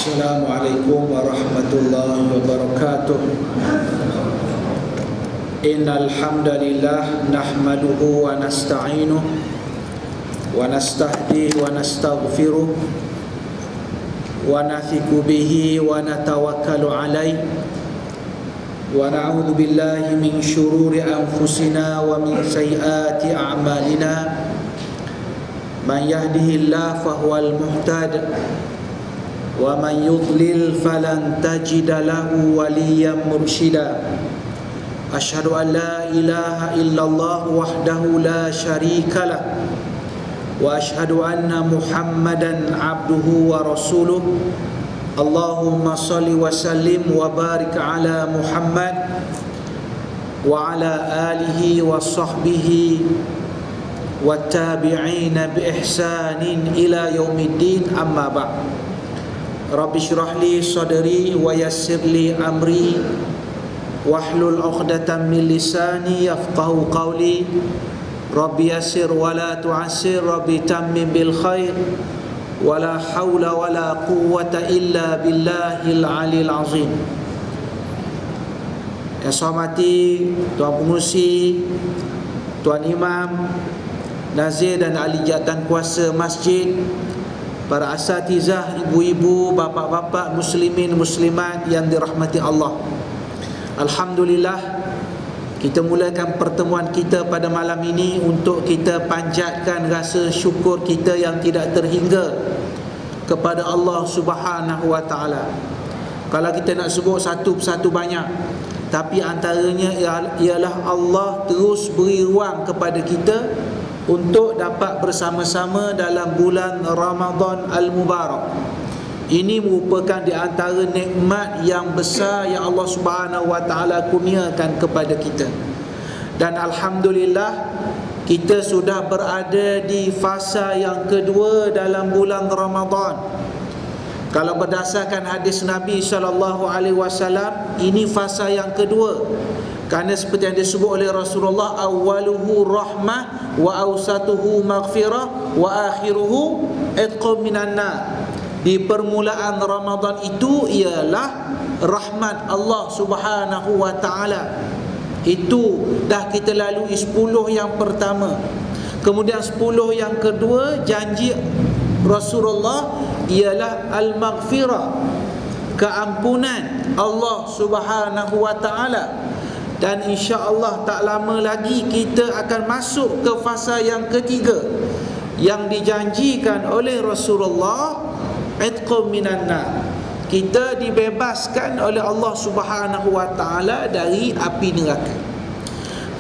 Assalamualaikum warahmatullahi wabarakatuh. Innal hamdalillah nahmaduhu wa nasta'inuhu wa nastahdihi wa nastaghfiruh wa nathiqu bihi wa natawakkalu alaihi wa na'udzu billahi min syururi anfusina wa min sayyiati a'malina. Man yahdihillahu fahuwal muhtadi wa man yudlil falan tajida lahu waliyan mursyida. Asyhadu an la ilaha illallah wahdahu la syarikalah wa asyhadu anna Muhammadan abduhu wa rasuluh. Allahumma salli wa sallim wa barik ala Muhammad wa ala alihi wa sahbihi wa tabi'ina bi ihsanin ila yaumiddin, amma ba'd. Rabbi syrah li sadri wa yassir li amri wahlul 'uqdatam min lisani yafqahu qawli. Rabbi yassir wa la tu'assir, Rabbi tammim bil khair, wa la hawla wa la quwwata illa billahil 'aliyil 'azim. Yang saya hormati Tuan Pengurusi, Tuan Imam, Nazir dan ahli jawatan kuasa masjid, para asatizah, ibu-ibu, bapa-bapa, muslimin, muslimat yang dirahmati Allah. Alhamdulillah, kita mulakan pertemuan kita pada malam ini untuk kita panjatkan rasa syukur kita yang tidak terhingga kepada Allah Subhanahu wa taala. Kalau kita nak sebut satu persatu banyak, tapi antaranya ialah Allah terus beri ruang kepada kita untuk dapat bersama-sama dalam bulan Ramadan Al-Mubarak. Ini merupakan di antara nikmat yang besar yang Allah Subhanahu wa taala kurniakan kepada kita. Dan alhamdulillah, kita sudah berada di fasa yang kedua dalam bulan Ramadan. Kalau berdasarkan hadis Nabi SAW, ini fasa yang kedua. Kerana seperti yang disebut oleh Rasulullah, awwaluhu rahmah wa awsatuhu maghfirah wa akhiruhu itqum minan nar. Di permulaan Ramadan itu ialah rahmat Allah Subhanahu wa taala. Itu dah kita lalui 10 yang pertama. Kemudian 10 yang kedua, janji Rasulullah ialah al-maghfirah, keampunan Allah Subhanahu wa taala. Dan insya-Allah tak lama lagi kita akan masuk ke fasa yang ketiga yang dijanjikan oleh Rasulullah, itqum minan nar. Kita dibebaskan oleh Allah Subhanahu wa taala dari api neraka.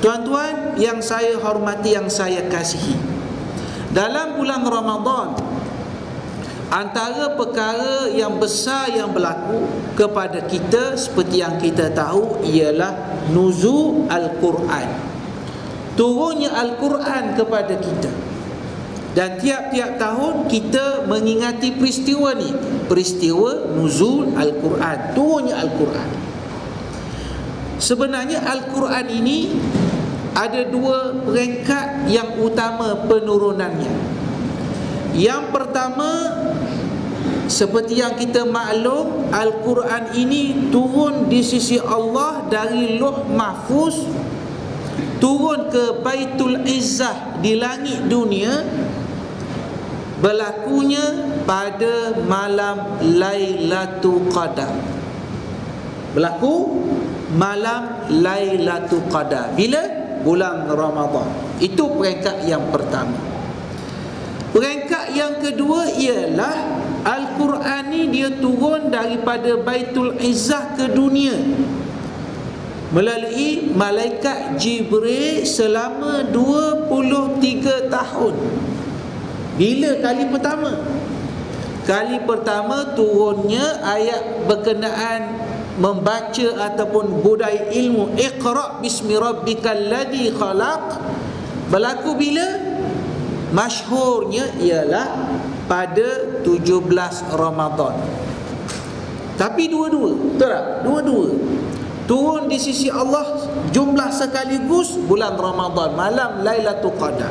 Tuan-tuan yang saya hormati, yang saya kasihi, dalam bulan Ramadan, antara perkara yang besar yang berlaku kepada kita seperti yang kita tahu ialah nuzul Al-Quran, turunnya Al-Quran kepada kita. Dan tiap-tiap tahun kita mengingati peristiwa ni, peristiwa nuzul Al-Quran, turunnya Al-Quran. Sebenarnya Al-Quran ini ada dua peringkat yang utama penurunannya. Yang pertama, seperti yang kita maklum, Al-Quran ini turun di sisi Allah dari Lauh Mahfuz, turun ke Baitul Izzah di langit dunia, berlakunya pada malam Lailatul Qadar. Berlaku malam Lailatul Qadar. Bila? Bulan Ramadan. Itu peringkat yang pertama. Peringkat yang kedua ialah Al-Quran ni dia turun daripada Baitul Izzah ke dunia melalui malaikat Jibril selama 23 tahun. Bila kali pertama? Kali pertama turunnya ayat berkenaan membaca ataupun budaya ilmu, Iqra' bismi rabbikal ladzi khalaq, berlaku bila? Masyhurnya ialah pada 17 Ramadan. Tapi dua-dua, betul tak? Dua-dua turun di sisi Allah, jumlah sekaligus bulan Ramadan, malam Lailatul Qadar.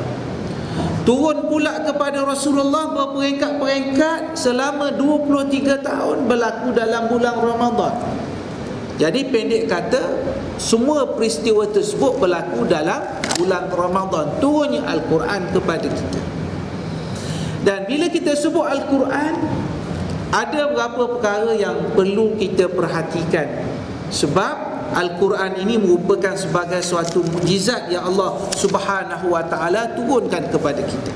Turun pula kepada Rasulullah berperingkat-peringkat selama 23 tahun berlaku dalam bulan Ramadan. Jadi pendek kata, semua peristiwa tersebut berlaku dalam bulan Ramadan, turunnya Al-Quran kepada kita. Dan bila kita sebut Al-Quran, ada beberapa perkara yang perlu kita perhatikan. Sebab Al-Quran ini merupakan sebagai suatu mukjizat yang Allah Subhanahu wa ta'ala turunkan kepada kita.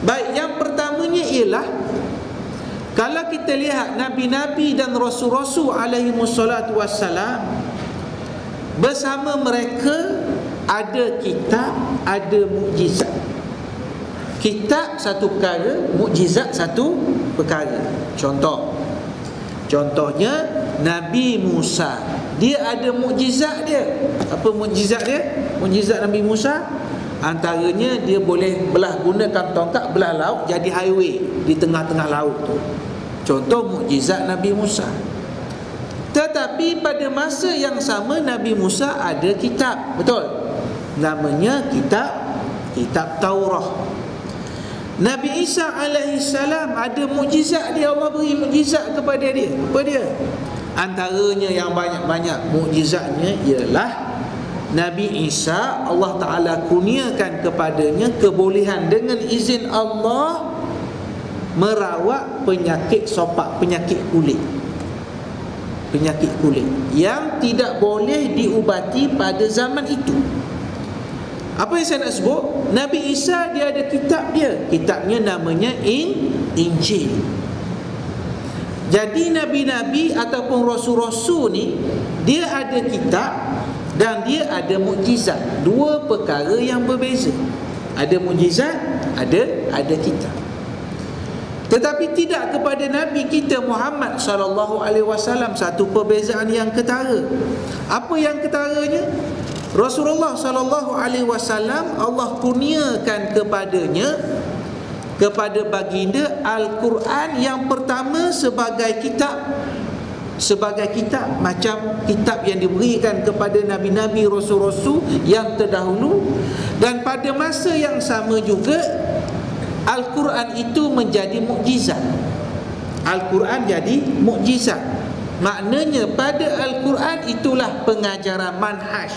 Baik, yang pertamanya ialah, kalau kita lihat Nabi-Nabi dan Rasul-Rasul alaihi wassalatu wassalam, bersama mereka ada kitab, ada mukjizat. Kitab satu perkara, mukjizat satu perkara. Contohnya Nabi Musa, dia ada mukjizat dia. Apa mukjizat dia? Mukjizat Nabi Musa antaranya dia boleh gunakan tongkat belah laut jadi highway di tengah-tengah laut tu. Contoh mukjizat Nabi Musa. Tetapi pada masa yang sama Nabi Musa ada kitab, betul? Namanya kitab Taurah. Nabi Isa alaihi salam ada mukjizat dia, Allah beri mukjizat kepada dia. Apa dia? Antaranya yang banyak-banyak mukjizatnya ialah Nabi Isa, Allah Ta'ala kurniakan kepadanya kebolehan dengan izin Allah merawat penyakit sopak, penyakit kulit yang tidak boleh diubati pada zaman itu. Apa yang saya nak sebut? Nabi Isa dia ada kitab dia. Kitabnya namanya Injil. Jadi Nabi-Nabi ataupun Rasul-Rasul ni, dia ada kitab dan dia ada mukjizat. Dua perkara yang berbeza. Ada mukjizat, ada kitab. Tetapi tidak kepada Nabi kita Muhammad SAW satu perbezaan yang ketara. Apa yang ketaranya? Rasulullah SAW Allah kurniakan kepadanya, kepada baginda, Al-Quran yang pertama sebagai kitab macam kitab yang diberikan kepada Nabi-Nabi, Rasul-Rasul yang terdahulu. Dan pada masa yang sama juga Al-Quran itu menjadi mukjizat. Al-Quran jadi mukjizat. Maknanya pada Al-Quran itulah pengajaran manhaj.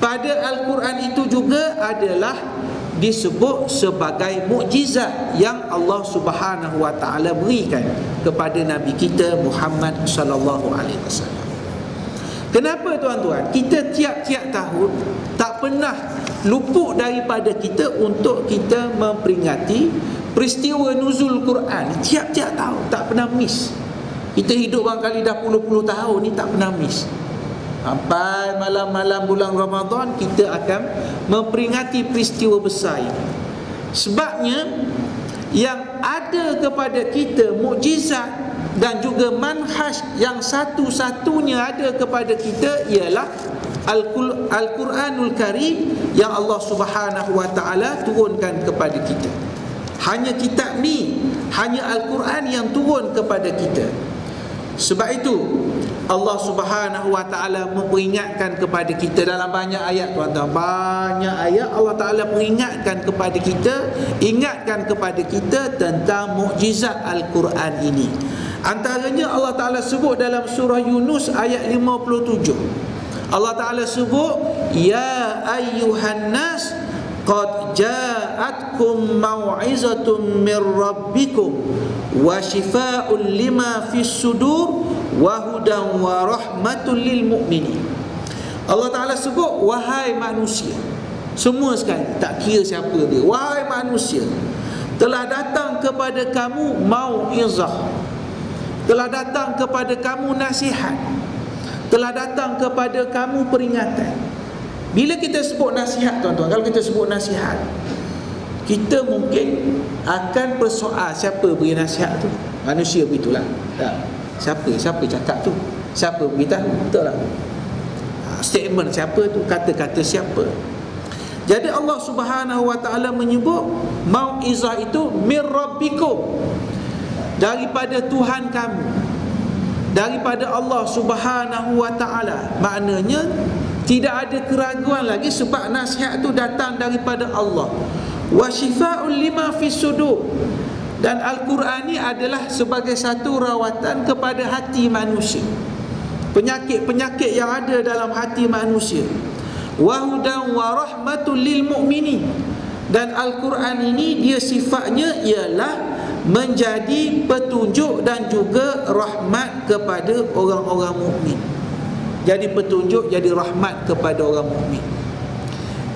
Pada Al-Quran itu juga adalah disebut sebagai mukjizat yang Allah Subhanahu wa ta'ala berikan kepada Nabi kita Muhammad sallallahu alaihi wasallam. Kenapa tuan-tuan? Kita tiap-tiap tahun tak pernah luput daripada kita untuk kita memperingati peristiwa nuzul Quran. Tiap-tiap tahun tak pernah miss. Kita hidup barangkali dah puluh-puluh tahun ni tak pernah miss. Sampai malam-malam bulan Ramadan kita akan memperingati peristiwa besar ini. Sebabnya yang ada kepada kita mukjizat dan juga manhaj yang satu-satunya ada kepada kita ialah Al-Quranul Karim yang Allah Subhanahu wa ta'ala turunkan kepada kita. Hanya kitab ni, hanya Al-Quran yang turun kepada kita. Sebab itu Allah Subhanahu wa ta'ala memperingatkan kepada kita dalam banyak ayat, tuan-tuan. Banyak ayat Allah Ta'ala peringatkan kepada kita, ingatkan kepada kita tentang mukjizat Al-Quran ini. Antaranya Allah Ta'ala sebut dalam surah Yunus ayat 57. Allah Ta'ala sebut, ya ayyuhan nas qad ja'atkum mau'izatun min rabbikum wa shifaa'un lima fis sudur wa hudan wa rahmatul lil mu'minin. Allah Ta'ala sebut, wahai manusia, semua sekali, tak kira siapa dia, wahai manusia, telah datang kepada kamu mau'izah, telah datang kepada kamu nasihat, telah datang kepada kamu peringatan. Bila kita sebut nasihat, tuan-tuan, kalau kita sebut nasihat, kita mungkin akan bersoal, siapa beri nasihat tu? Manusia begitulah. Tak. Siapa cakap tu? Siapa beritahu? Betul lah. Statement siapa tu? Kata-kata siapa? Jadi Allah Subhanahu wa ta'ala menyebut mau'izah itu mir rabbikum, daripada Tuhan kamu, daripada Allah Subhanahu wa ta'ala. Maknanya Tidak ada keraguan lagi sebab nasihat itu datang daripada Allah. Wa syifa'un lima fis sudur. Dan Al-Quran ni adalah sebagai satu rawatan kepada hati manusia, penyakit-penyakit yang ada dalam hati manusia. Wa hudan wa rahmatul lil mu'minin. Dan Al-Quran ini dia sifatnya ialah menjadi petunjuk dan juga rahmat kepada orang-orang mukmin. Jadi petunjuk, jadi rahmat kepada orang mukmin.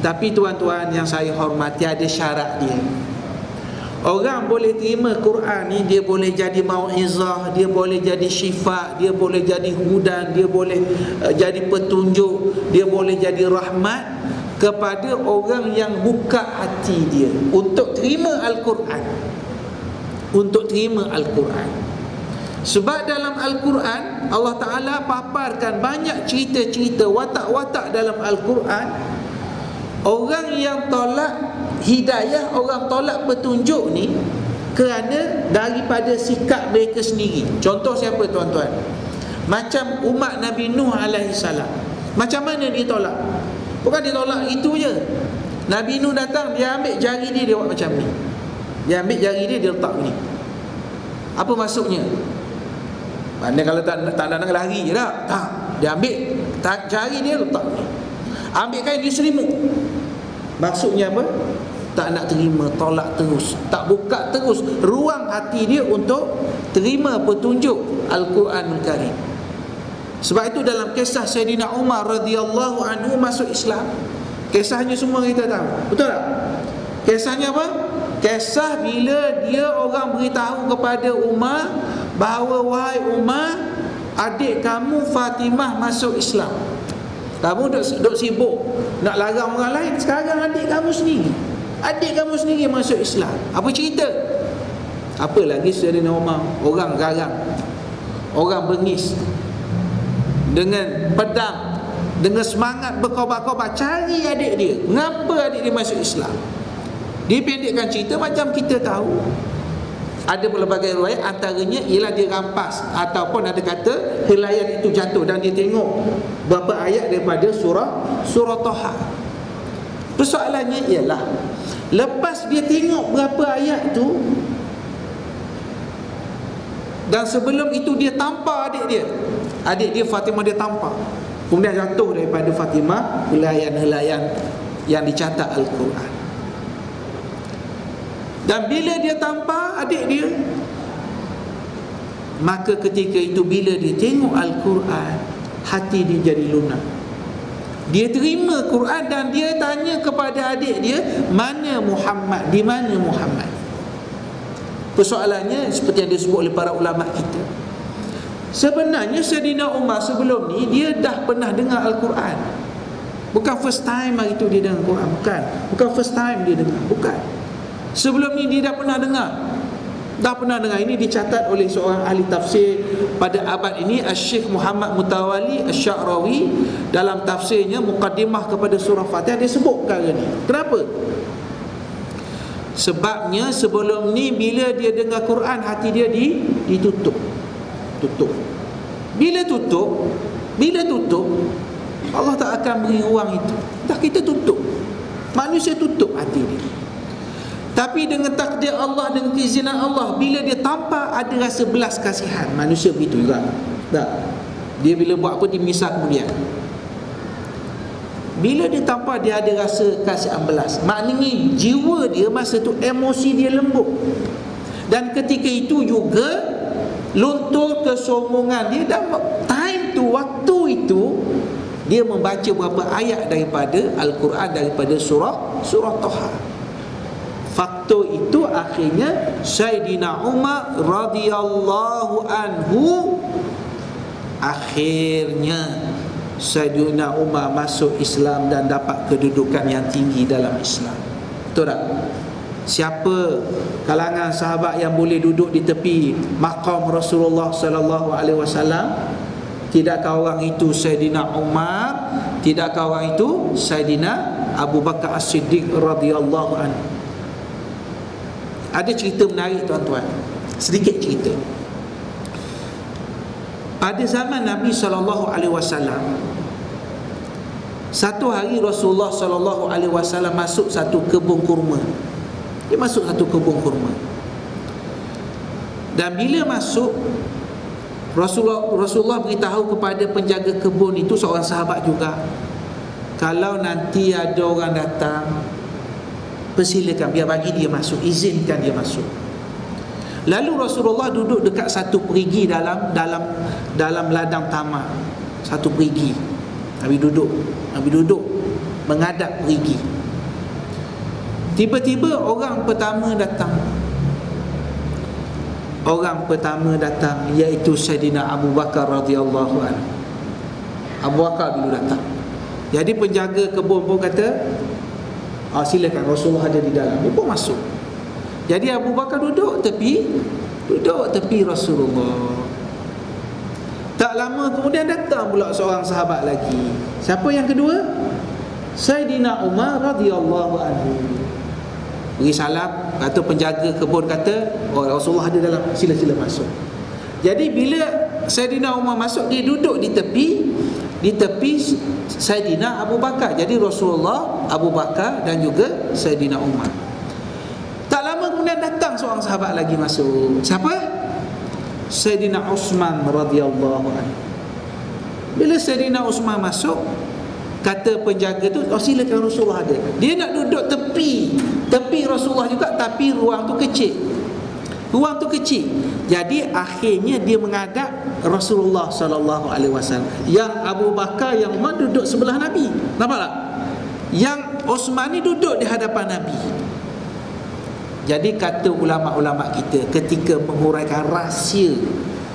Tapi tuan-tuan yang saya hormati, ada syarat dia. Orang boleh terima Quran ni, dia boleh jadi mau'izah, dia boleh jadi syifa, dia boleh jadi hudan, dia boleh jadi petunjuk, dia boleh jadi rahmat kepada orang yang buka hati dia untuk terima Al-Quran, untuk terima Al-Quran. Sebab dalam Al-Quran Allah Ta'ala paparkan banyak cerita-cerita, watak-watak dalam Al-Quran. Orang yang tolak hidayah, orang tolak petunjuk ni kerana daripada sikap mereka sendiri. Contoh siapa tuan-tuan? Macam umat Nabi Nuh alaihissalam. Macam mana dia tolak? Bukan dia tolak itu je. Nabi Nuh datang, dia ambil jari dia buat macam ni. Dia ambil jari dia letak ni. Apa maksudnya? Maknanya kalau tak nak lari je dah. Tak. Dia ambil jari dia letak ni. Ambil kain dia selimut. Maksudnya apa? Tak nak terima, tolak terus, tak buka terus ruang hati dia untuk terima petunjuk Al-Quranul Karim. Sebab itu dalam kisah Sayyidina Umar radhiyallahu anhu masuk Islam, kisahnya semua kita tahu, betul tak? Kisahnya apa? Kisah bila dia orang beritahu kepada Umar bahawa, wahai Umar, adik kamu Fatimah masuk Islam. Kamu duk sibuk nak larang orang lain. Sekarang adik kamu sendiri masuk Islam. Apa cerita? Apa lagi Sayyidina Umar? Orang garang, orang bengis, dengan pedang, dengan semangat berkobar-kobar cari adik dia. Mengapa adik dia masuk Islam? Dipendekkan cerita, macam kita tahu, ada pelbagai riwayat, antaranya ialah dia rampas ataupun ada kata helaian itu jatuh dan dia tengok berapa ayat daripada surah Taha. Persoalannya ialah lepas dia tengok berapa ayat tu, dan sebelum itu dia tampar adik dia Fatimah, dia tampar, kemudian jatuh daripada Fatimah helaian-helaian yang dicatat Al-Quran. Dan bila dia tampar adik dia, maka ketika itu bila dia tengok Al-Quran, hati dia jadi lunak. Dia terima Quran dan dia tanya kepada adik dia, mana Muhammad? Di mana Muhammad? Persoalannya seperti yang disebut oleh para ulama kita, sebenarnya Sayyidina Umar sebelum ni dia dah pernah dengar Al-Quran. Bukan first time hari tu dia dengar Quran, bukan first time dia dengar, bukan. Sebelum ni dia dah pernah dengar. Ini dicatat oleh seorang ahli tafsir pada abad ini, Syekh Muhammad Mutawalli Asy-Sya'rawi, dalam tafsirnya Muqaddimah kepada surah Fatihah, dia sebut perkara ni. Kenapa? Sebabnya sebelum ni bila dia dengar Quran, hati dia ditutup. Bila tutup, Allah tak akan beri ruang itu. Dah kita tutup. Manusia tutup hati dia. Tapi dengan takdir Allah, dengan keizinan Allah, bila dia tampar ada rasa belas kasihan. Manusia begitu juga. Tak? Dia bila buat apa, dia misah kemudian. Bila dia tampar, dia ada rasa kasihan belas. Maknanya jiwa dia masa tu, emosi dia lembut. Dan ketika itu juga luntur kesombongan dia. Dan waktu itu dia membaca beberapa ayat daripada Al-Quran, daripada surah Taha. Faktor itu akhirnya Sayyidina Umar radhiyallahu anhu, akhirnya Sayyidina Umar masuk Islam dan dapat kedudukan yang tinggi dalam Islam. Betul tak? Siapa kalangan sahabat yang boleh duduk di tepi maqam Rasulullah sallallahu alaihi wasallam? Tidakkah orang itu Sayyidina Umar? Tidakkah orang itu Sayyidina Abu Bakar As-Siddiq radhiyallahu anhu? Ada cerita menarik tuan-tuan, sedikit cerita. Pada zaman Nabi SAW, Satu hari Rasulullah SAW masuk satu kebun kurma. Dia masuk satu kebun kurma. Dan bila masuk, Rasulullah beritahu kepada penjaga kebun itu, seorang sahabat juga, kalau nanti ada orang datang, persilakan, biar bagi dia masuk, izinkan dia masuk. Lalu Rasulullah duduk dekat satu perigi dalam ladang tamak. Satu perigi. Nabi duduk menghadap perigi. Tiba-tiba orang pertama datang, iaitu Sayyidina Abu Bakar radhiyallahu anhu. Abu Bakar dulu datang. Jadi penjaga kebun pun kata, silakan, Rasulullah ada di dalam. Dia pun masuk. Jadi Abu Bakar duduk tepi Rasulullah. Tak lama kemudian datang pula seorang sahabat lagi. Siapa yang kedua? Sayyidina Umar radhiyallahu anhu. Beri salam, kata penjaga kebun kata, Rasulullah ada dalam, sila-sila masuk. Jadi bila Sayyidina Umar masuk, dia duduk di tepi Sayyidina Abu Bakar. Jadi Rasulullah, Abu Bakar dan juga Sayyidina Umar. Tak lama kemudian datang seorang sahabat lagi masuk. Siapa? Sayyidina Uthman radhiyallahu anhu. Bila Sayyidina Uthman masuk, kata penjaga tu, silakan, Rasulullah ada. Dia nak duduk tepi Rasulullah juga, tapi ruang tu kecil. Jadi akhirnya dia menghadap Rasulullah sallallahu alaihi wasallam. Yang Abu Bakar, yang Umar duduk sebelah Nabi. Nampak tak? Yang Uthman ni duduk di hadapan Nabi. Jadi kata ulama-ulama kita ketika menguraikan rahsia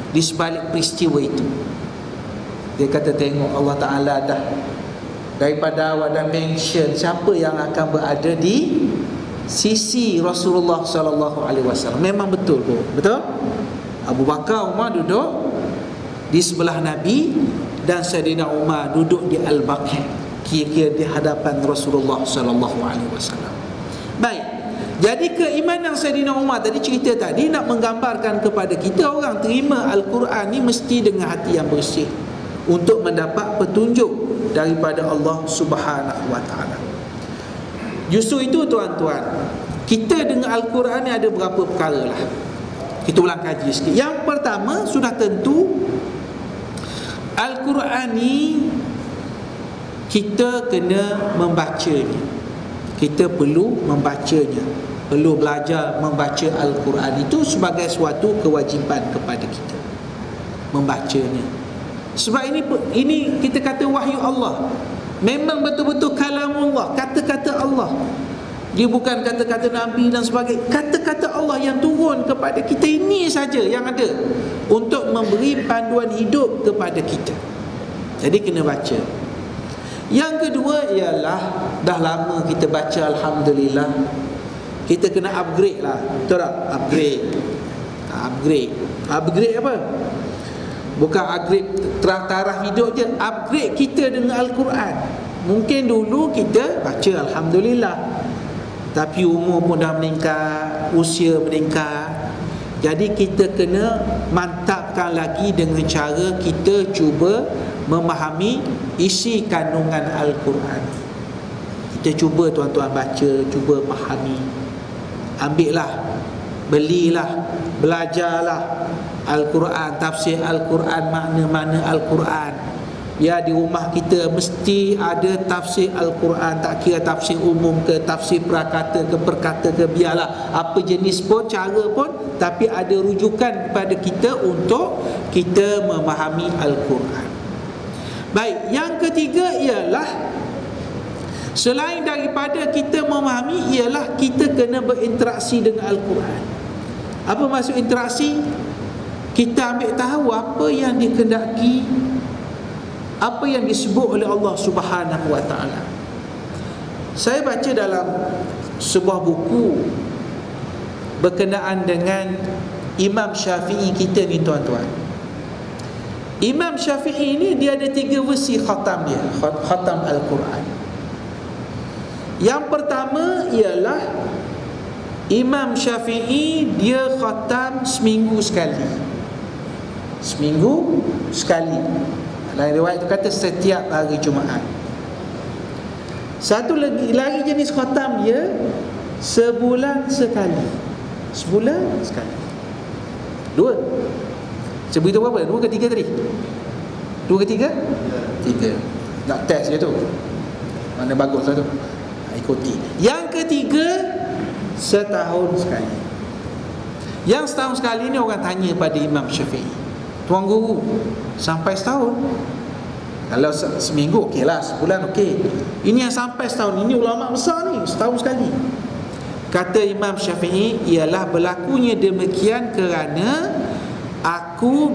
di sebalik peristiwa itu, dia kata, tengok, Allah Ta'ala dah daripada awal dah mention siapa yang akan berada di sisi Rasulullah sallallahu alaihi wasallam. Memang betul tu. Betul? Abu Bakar, Umar duduk di sebelah Nabi, dan Sayyidina Umar duduk di Al-Baqi', kira-kira di hadapan Rasulullah sallallahu alaihi wasallam. Baik. Jadi keimanan Sayyidina Umar tadi, cerita tadi nak menggambarkan kepada kita, orang terima Al-Quran ni mesti dengan hati yang bersih untuk mendapat petunjuk daripada Allah Subhanahu wa ta'ala. Justru itu tuan-tuan, kita dengan Al-Quran ni ada berapa perkara lah. Kita ulang kaji sikit. Yang pertama, sudah tentu Al-Quran ni kita kena membacanya. Kita perlu membacanya, perlu belajar membaca Al-Quran. Itu sebagai suatu kewajipan kepada kita, membacanya. Sebab ini kita kata wahyu Allah. Memang betul-betul kalamullah, kata-kata Allah. Dia bukan kata-kata Nabi dan sebagainya. Kata-kata Allah yang turun kepada kita, ini saja yang ada untuk memberi panduan hidup kepada kita. Jadi kena baca. Yang kedua ialah, dah lama kita baca, alhamdulillah, kita kena upgrade lah. Betul tak? Upgrade apa? Bukan upgrade taraf hidup je, upgrade kita dengan Al-Quran. Mungkin dulu kita baca alhamdulillah, tapi umur pun dah meningkat, usia meningkat. Jadi kita kena mantapkan lagi dengan cara kita cuba memahami isi kandungan Al-Quran. Kita cuba tuan-tuan baca, cuba fahami. Ambillah, belilah, belajarlah Al-Quran, tafsir Al-Quran, makna-makna Al-Quran. Ya, di rumah kita mesti ada tafsir Al-Quran, tak kira tafsir umum ke, tafsir prakata ke, perkata ke, biarlah apa jenis pun, cara pun, tapi ada rujukan kepada kita untuk kita memahami Al-Quran. Baik, yang ketiga ialah, selain daripada kita memahami, ialah kita kena berinteraksi dengan Al-Quran. Apa maksud interaksi? Kita ambil tahu apa yang dikehendaki, apa yang disebut oleh Allah Subhanahu wa ta'ala. Saya baca dalam sebuah buku berkenaan dengan Imam Syafi'i kita ni tuan-tuan. Imam Syafi'i ni dia ada 3 versi khatam dia, khatam Al-Quran. Yang pertama ialah Imam Syafi'i dia khatam seminggu sekali. Seminggu sekali. Dalam riwayat itu kata setiap hari Jumaat. Satu lagi jenis khatam dia sebulan sekali. Sebulan sekali. Dua. Saya beritahu berapa? Dua ke tiga tadi? Dua ke tiga? Tiga. Nak test je tu. Mana bagus lah tu. Ikuti. Yang ketiga, setahun sekali. Yang setahun sekali ni orang tanya pada Imam Syafi'i, Tuan Guru, sampai setahun? Kalau seminggu okey lah, sebulan okey. Ini yang sampai setahun, ini ulama besar ni, setahun sekali. Kata Imam Syafi'i, ialah berlakunya demikian kerana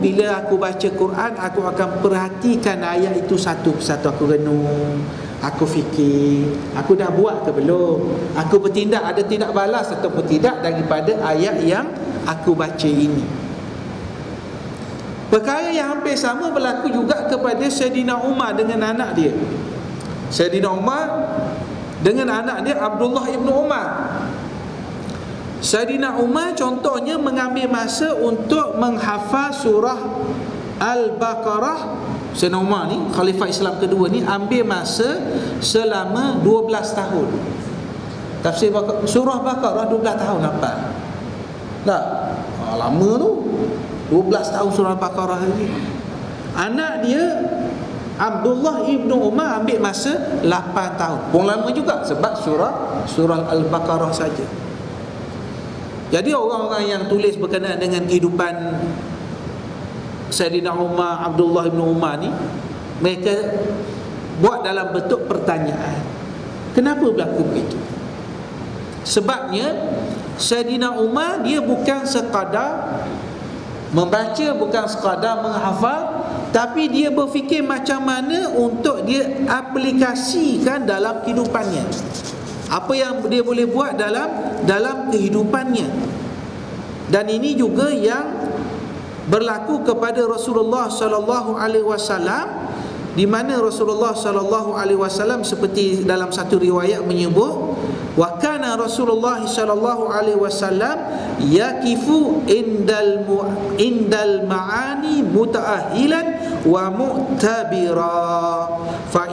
bila aku baca Quran, aku akan perhatikan ayat itu satu persatu. Aku renung, aku fikir, aku dah buat ke belum, aku bertindak, ada tindak balas ataupun tidak daripada ayat yang aku baca ini. Perkara yang hampir sama berlaku juga kepada Sayyidina Umar dengan anak dia. Sayyidina Umar dengan anak dia Abdullah ibn Umar. Sayyidina Umar contohnya mengambil masa untuk menghafal surah Al-Baqarah. Sayyidina Umar ni, Khalifah Islam kedua ni, ambil masa selama 12 tahun. Tafsir surah Baqarah 12 tahun hafal. Tak? Lama tu. 12 tahun surah Baqarah ni. Anak dia Abdullah ibnu Umar ambil masa 8 tahun. Pun lama juga sebab surah Al-Baqarah saja. Jadi orang-orang yang tulis berkenaan dengan kehidupan Sayyidina Umar, Abdullah ibn Umar ni, mereka buat dalam bentuk pertanyaan. Kenapa berlaku begitu? Sebabnya Sayyidina Umar dia bukan sekadar membaca, bukan sekadar menghafal, tapi dia berfikir macam mana untuk dia aplikasikan dalam kehidupannya. Apa yang dia boleh buat dalam kehidupannya. Dan ini juga yang berlaku kepada Rasulullah sallallahu alaihi wasallam, di mana Rasulullah sallallahu alaihi wasallam seperti dalam satu riwayat menyebut, wa kana Rasulullah sallallahu alaihi wasallam yaqifu indal ma'ani muta'ahhilan wa mu'tabira fa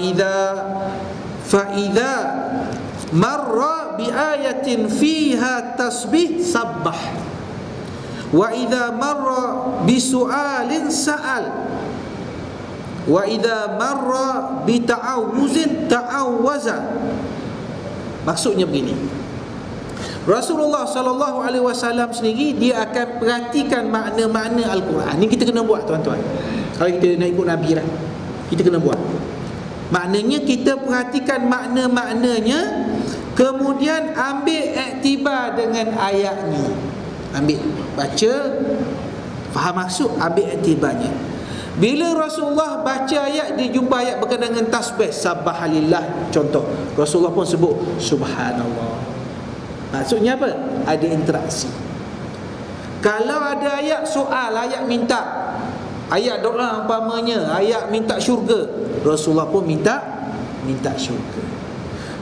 idza marra bi ayatin fiha tasbih sabbah wa idza marra bi su'alin sa'al wa idza marra bi ta'awuzin ta'awwaza. Maksudnya begini, Rasulullah sallallahu alaihi wasallam sendiri dia akan perhatikan makna-makna Al-Quran. Ini kita kena buat, tuan-tuan. Kalau kita nak ikut Nabi lah, kita kena buat. Maknanya kita perhatikan makna-maknanya, kemudian ambil iktibar dengan ayatnya. Ambil, baca, faham maksud, ambil iktibarnya. Bila Rasulullah baca ayat, dia jumpa ayat berkenaan dengan tasbih, subhanallah contoh, Rasulullah pun sebut subhanallah. Maksudnya apa? Ada interaksi. Kalau ada ayat soal, ayat minta, ayat doa umpamanya, ayat minta syurga, Rasulullah pun minta syurga.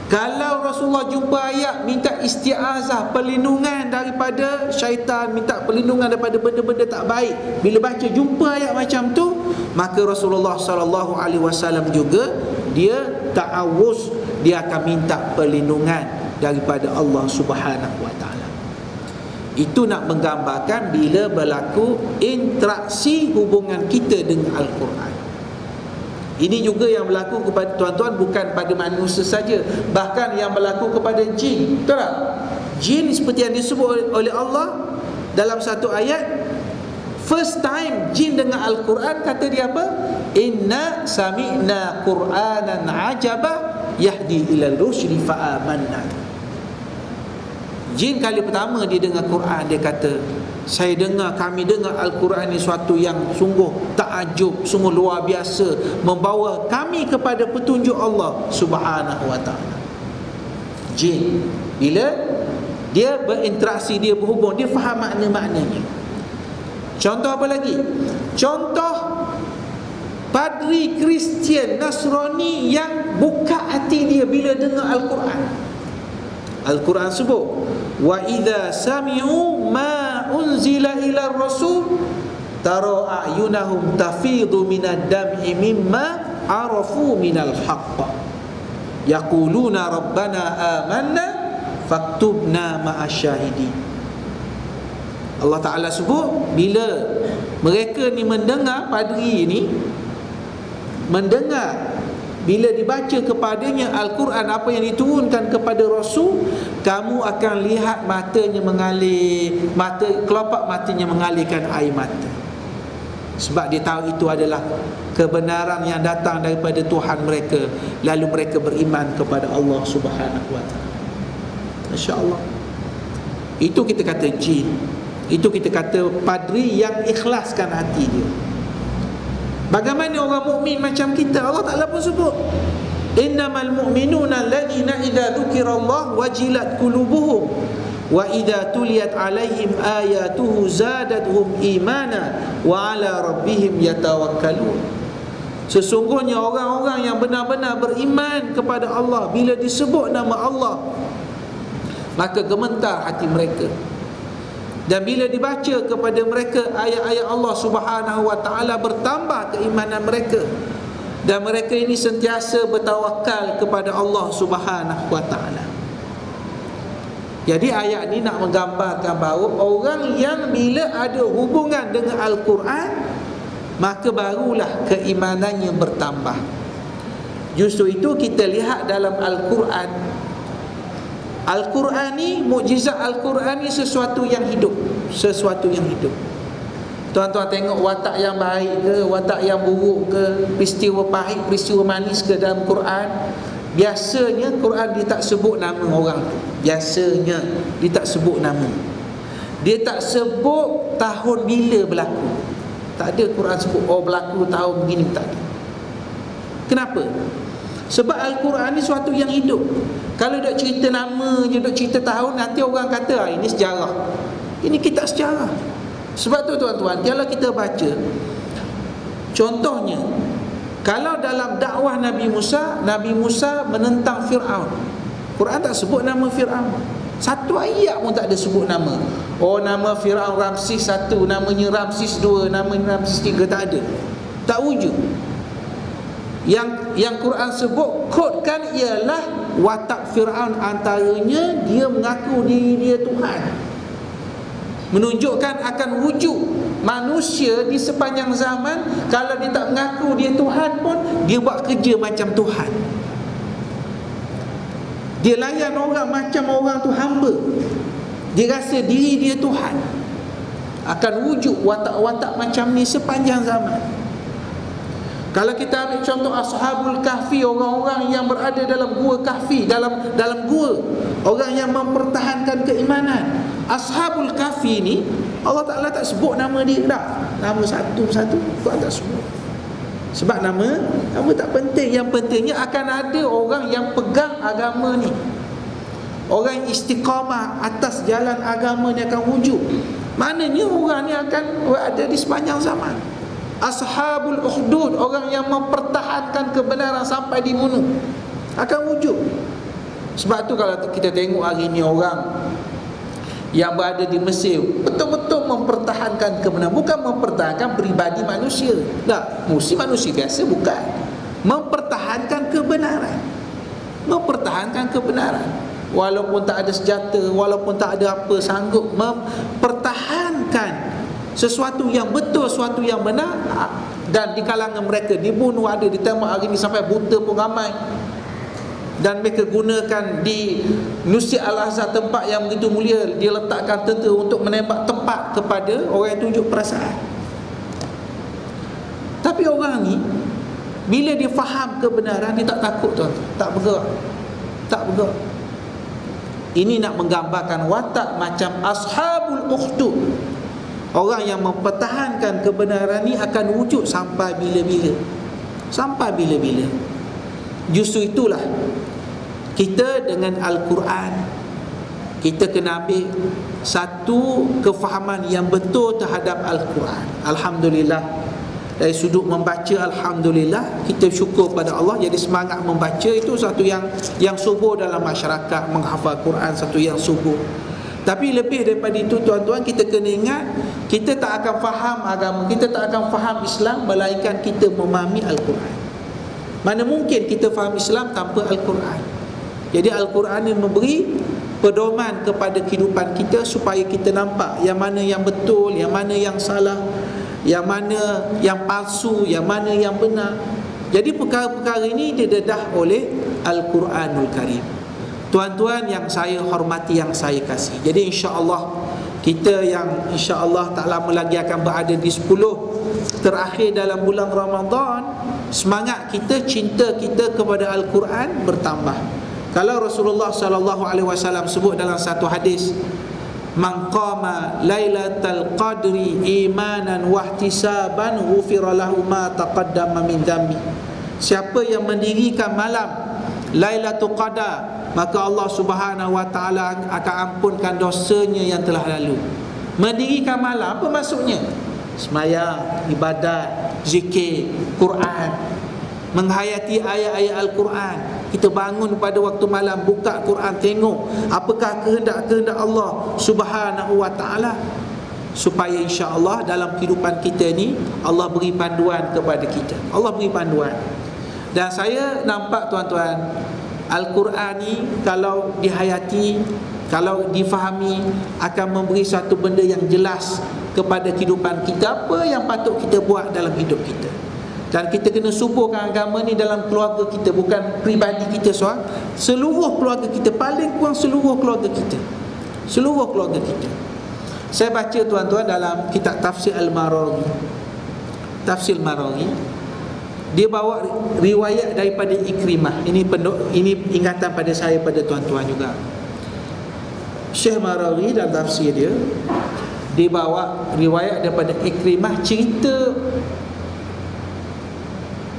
Kalau Rasulullah jumpa ayat minta isti'azah, perlindungan daripada syaitan, minta perlindungan daripada benda-benda tak baik, bila baca jumpa ayat macam tu, maka Rasulullah sallallahu alaihi wasallam juga dia ta'awuz, dia akan minta perlindungan daripada Allah Subhanahu wa taala. Itu nak menggambarkan bila berlaku interaksi hubungan kita dengan Al-Quran. Ini juga yang berlaku kepada tuan-tuan, bukan pada manusia saja, bahkan yang berlaku kepada jin. Betul tak? Jin seperti yang disebut oleh Allah dalam satu ayat, first time jin dengan Al-Quran, kata dia apa? Inna sami'na Qur'anan ajaba yahdi ilal rusydi fa'amanna. Jin kali pertama dia dengar Quran, dia kata, kami dengar Al-Quran ini suatu yang sungguh takjub, sungguh luar biasa, membawa kami kepada petunjuk Allah Subhanahu wa ta'ala. Jin, bila dia berinteraksi, dia berhubung, dia faham makna-maknanya. Contoh apa lagi? Contoh padri Kristian Nasrani yang buka hati dia bila dengar Al-Quran. Al-Quran sebut, wa idza sami'u ma unzila ila rasul tara a'yunahum tafidu minad dam'i mimma arafu minal haqq yaquluna rabbana amanna faktubna ma'asyahidin. Allah Ta'ala sebut bila mereka ni mendengar, padri ni mendengar bila dibaca kepadanya Al-Quran, apa yang diturunkan kepada Rasul, kamu akan lihat matanya mengalir, kelopak matanya mengalirkan air mata. Sebab dia tahu itu adalah kebenaran yang datang daripada Tuhan mereka. Lalu mereka beriman kepada Allah Subhanahu wa ta'ala. Masya Allah. Itu kita kata jin. Itu kita kata padri yang ikhlaskan hati dia. Bagaimana orang mukmin macam kita? Allah Ta'ala pun sebut, innamal mu'minuna alladhina idza dzukirallahu wajilat qulubuhum wa idza tuliyat alaihim ayatuhu zadatuhum imana wa ala rabbihim yatawakkalun. Sesungguhnya orang-orang yang benar-benar beriman kepada Allah, bila disebut nama Allah maka gemetar hati mereka. Dan bila dibaca kepada mereka ayat-ayat Allah Subhanahu wa ta'ala, bertambah keimanan mereka. Dan mereka ini sentiasa bertawakal kepada Allah Subhanahu wa ta'ala. Jadi ayat ini nak menggambarkan bahawa orang yang bila ada hubungan dengan Al-Quran, maka barulah keimanannya bertambah. Justru itu kita lihat dalam Al-Quran. Al-Quran ni, mukjizat Al-Quran ni sesuatu yang hidup. Sesuatu yang hidup. Tuan-tuan tengok watak yang baik ke, watak yang buruk ke, peristiwa pahit, peristiwa manis ke dalam Quran, biasanya Quran dia tak sebut nama orang tu. Biasanya dia tak sebut nama. Dia tak sebut tahun bila berlaku. Tak ada Quran sebut berlaku tahun begini, tak ada. Kenapa? Sebab Al-Quran ni suatu yang hidup. Kalau duk cerita nama je, duk cerita tahun, nanti orang kata ini sejarah. Ini kitab sejarah. Sebab tu tuan-tuan, kalau kita baca, contohnya, kalau dalam dakwah Nabi Musa menentang Fir'aun, Quran tak sebut nama Fir'aun. Satu ayat pun tak ada sebut nama. Nama Fir'aun Ramsis 1, namanya Ramsis 2, namanya Ramsis 3, tak ada. Tak wujud. Yang Quran sebut kodkan ialah watak Fir'aun, antaranya dia mengaku diri dia Tuhan, menunjukkan akan wujud manusia di sepanjang zaman. Kalau dia tak mengaku dia Tuhan pun, dia buat kerja macam Tuhan. Dia layan orang macam orang tu hamba. Dia rasa diri dia Tuhan. Akan wujud watak-watak macam ni sepanjang zaman. Kalau kita ambil contoh Ashabul Kahfi, orang-orang yang berada dalam gua Kahfi, dalam gua, orang yang mempertahankan keimanan. Ashabul Kahfi ni Allah Ta'ala tak sebut nama dia dah. Nama satu-satu Tuhan tak sebut. Sebab nama tak penting. Yang pentingnya akan ada orang yang pegang agama ni, orang yang istiqamah atas jalan agama ni akan wujud. Maknanya orang ni akan ada di sepanjang zaman. Ashabul Ukhdud, orang yang mempertahankan kebenaran sampai dibunuh, akan wujud. Sebab tu kalau kita tengok hari ni orang yang berada di Mesir betul-betul mempertahankan kebenaran, bukan mempertahankan peribadi manusia. Tak, mesti manusia biasa, bukan. Mempertahankan kebenaran. Mempertahankan kebenaran. Walaupun tak ada senjata, walaupun tak ada apa, sanggup mempertahankan sesuatu yang betul, sesuatu yang benar. Dan di kalangan mereka dibunuh, ada ditembak hari ni sampai buta pun ramai. Dan mereka gunakan di Masjid Al-Azhar, tempat yang begitu mulia, dia letakkan tentera untuk menembak tempat kepada orang yang tunjuk perasaan. Tapi orang ni bila dia faham kebenaran, dia tak takut tuan, tak bergerak. Tak bergerak. Ini nak menggambarkan watak macam Ashabul Ukhdud. Orang yang mempertahankan kebenaran ni akan wujud sampai bila-bila. Sampai bila-bila. Justru itulah kita dengan Al-Quran, kita kena ambil satu kefahaman yang betul terhadap Al-Quran. Alhamdulillah, dari sudut membaca, alhamdulillah, kita syukur pada Allah. Jadi semangat membaca itu satu yang subur dalam masyarakat. Menghafal Quran satu yang subur. Tapi lebih daripada itu tuan-tuan, kita kena ingat, kita tak akan faham agama, kita tak akan faham Islam melainkan kita memahami Al-Quran. Mana mungkin kita faham Islam tanpa Al-Quran. Jadi Al-Quran ini memberi pedoman kepada kehidupan kita supaya kita nampak yang mana yang betul, yang mana yang salah, yang mana yang palsu, yang mana yang benar. Jadi perkara-perkara ini didedah oleh Al-Quranul Karim. Tuan-tuan yang saya hormati, yang saya kasih, jadi insya-Allah kita yang insya-Allah tak lama lagi akan berada di 10 terakhir dalam bulan Ramadan, semangat kita, cinta kita kepada Al-Quran bertambah. Kalau Rasulullah sallallahu alaihi wasallam sebut dalam satu hadis, man qama lailatal qadri imanan wa ihtisaban ghufira lahu ma taqaddama min dhanbi. Siapa yang mendirikan malam Lailatul Qadar, maka Allah Subhanahu wa taala akan ampunkan dosanya yang telah lalu. Mendirikan malam apa maksudnya? Sembahyang, ibadat, zikir, Quran, menghayati ayat-ayat Al-Quran. Kita bangun pada waktu malam, buka Quran, tengok apakah kehendak Allah Subhanahu wa taala, supaya insya-Allah dalam kehidupan kita ni Allah beri panduan kepada kita. Allah beri panduan. Dan saya nampak tuan-tuan, Al-Quran ni kalau dihayati, kalau difahami, akan memberi satu benda yang jelas kepada kehidupan kita, apa yang patut kita buat dalam hidup kita. Dan kita kena suburkan agama ni dalam keluarga kita, bukan pribadi kita seorang, seluruh keluarga kita, paling kurang seluruh keluarga kita. Seluruh keluarga kita. Saya baca tuan-tuan dalam kitab Tafsir Al-Marawi. Tafsir Al-Marawi, dia bawa riwayat daripada Ikrimah. Ini ingatan pada saya, pada tuan-tuan juga. Syekh Marawi dalam tafsir dia bawa riwayat daripada Ikrimah, cerita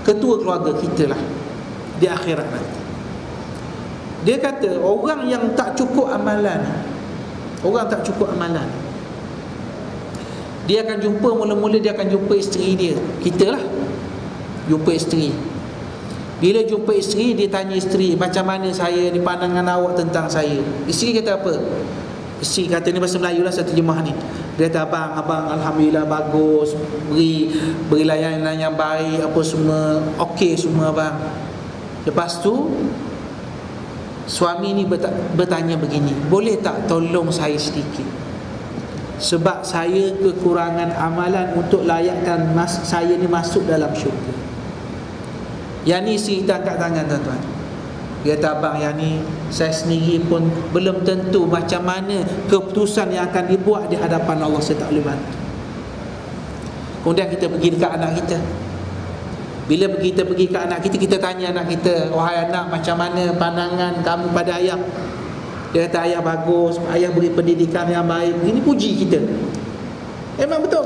ketua keluarga kita lah di akhirat nanti. Dia kata orang yang tak cukup amalan, orang tak cukup amalan, dia akan jumpa, mula-mula dia akan jumpa isteri dia, kita lah, jumpa isteri. Bila jumpa isteri, dia tanya isteri, macam mana saya ni, pandangan awak tentang saya. Isteri kata apa? Isteri kata, ni bahasa Melayu lah, satu terjemah ni. Dia kata, abang Alhamdulillah bagus, beri layanan yang baik, apa semua okey semua abang. Lepas tu suami ni bertanya begini, boleh tak tolong saya sedikit, sebab saya kekurangan amalan untuk layakkan saya ni masuk dalam syurga. Yang ni isteri kita angkat tangan tuan-tuan. Dia kata, abang, yang ni saya sendiri pun belum tentu macam mana keputusan yang akan dibuat di hadapan Allah, saya tak boleh bantu. Kemudian kita pergi dekat anak kita. Bila kita pergi ke anak kita, kita tanya anak kita, wahai anak, macam mana pandangan kamu pada ayah? Dia kata, ayah bagus, ayah beri pendidikan yang baik. Ini puji kita. Memang betul.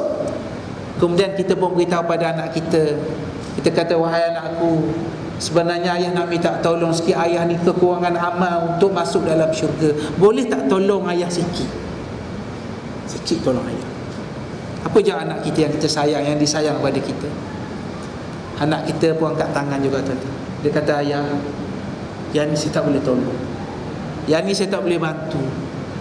Kemudian kita pun beritahu pada anak kita. Kita kata, wahai anakku, sebenarnya ayah nak minta tolong sikit, ayah ni kekurangan amal untuk masuk dalam syurga. Boleh tak tolong ayah sikit? Sikit tolong ayah. Apa jawab anak kita yang kita sayang, yang disayang pada kita? Anak kita pun angkat tangan juga tadi. Dia kata, ayah, yang ni saya tak boleh tolong, yang ni saya tak boleh bantu,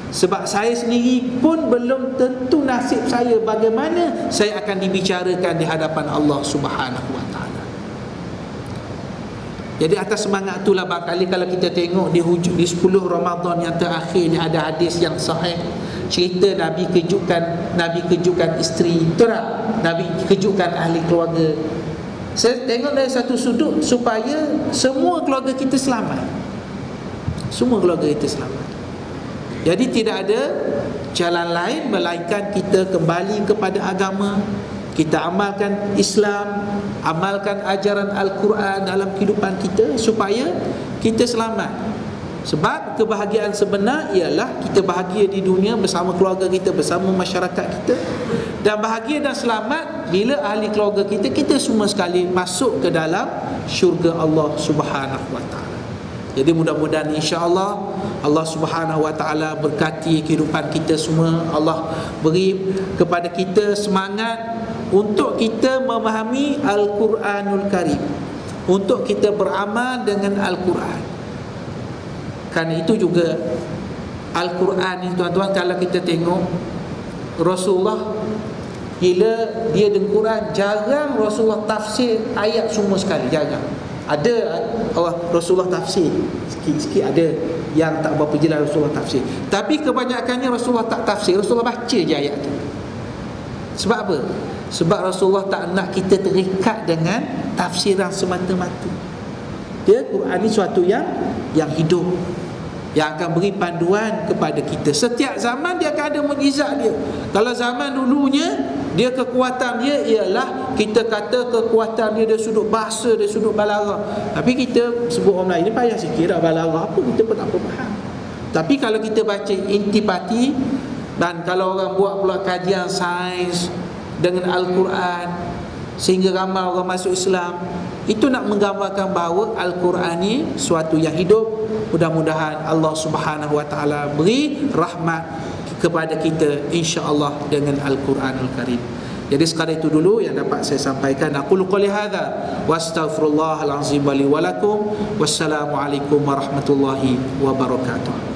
sebab saya sendiri pun belum tentu nasib saya bagaimana saya akan dibicarakan di hadapan Allah Subhanahu wa taala. Jadi atas semangat itulah barangkali kalau kita tengok di 10 Ramadan yang terakhir ni, ada hadis yang sahih cerita Nabi kejutkan isteri, betul tak? Nabi kejutkan ahli keluarga. Saya tengok dari satu sudut supaya semua keluarga kita selamat. Semua keluarga kita selamat. Jadi tidak ada jalan lain melainkan kita kembali kepada agama, kita amalkan Islam, amalkan ajaran Al-Quran dalam kehidupan kita supaya kita selamat. Sebab kebahagiaan sebenar ialah kita bahagia di dunia bersama keluarga kita, bersama masyarakat kita, dan bahagia dan selamat bila ahli keluarga kita semua sekali masuk ke dalam syurga Allah Subhanahu wa taala. Jadi mudah-mudahan insya-Allah Allah Subhanahu wa taala berkati kehidupan kita semua. Allah beri kepada kita semangat untuk kita memahami Al-Quranul Karim, untuk kita beramal dengan Al-Quran. Kerana itu juga Al-Quran ni tuan-tuan, kalau kita tengok Rasulullah bila dia dengan Quran, jarang Rasulullah tafsir ayat semua sekali, jarang. Ada Rasulullah tafsir, sikit-sikit ada yang tak berapa jelas Rasulullah tafsir. Tapi kebanyakannya Rasulullah tak tafsir, Rasulullah baca je ayat tu. Sebab apa? Sebab Rasulullah tak nak kita terikat dengan tafsiran semata-mata. Dia Quran ni suatu yang hidup, yang akan beri panduan kepada kita. Setiap zaman dia akan ada mukjizat dia. Kalau zaman dulunya, dia kekuatan dia ialah kita kata kekuatan dia dari sudut bahasa, dari sudut balaghah. Tapi kita sebut orang Melayu ni payah sikit dah, balaghah apa kita pun tak faham. Tapi kalau kita baca intipati, dan kalau orang buat pula kajian sains dengan Al-Quran, sehingga ramai orang masuk Islam, itu nak menggambarkan bahawa Al-Quran ni suatu yang hidup. Mudah-mudahan Allah Subhanahu Wa Taala beri rahmat kepada kita, insya-Allah, dengan Al-Quranul Karim. Jadi sekadar itu dulu yang dapat saya sampaikan. Aqulu qouli hadza wa astaghfirullahal azim li wa lakum. Wassalamualaikum warahmatullahi wabarakatuh.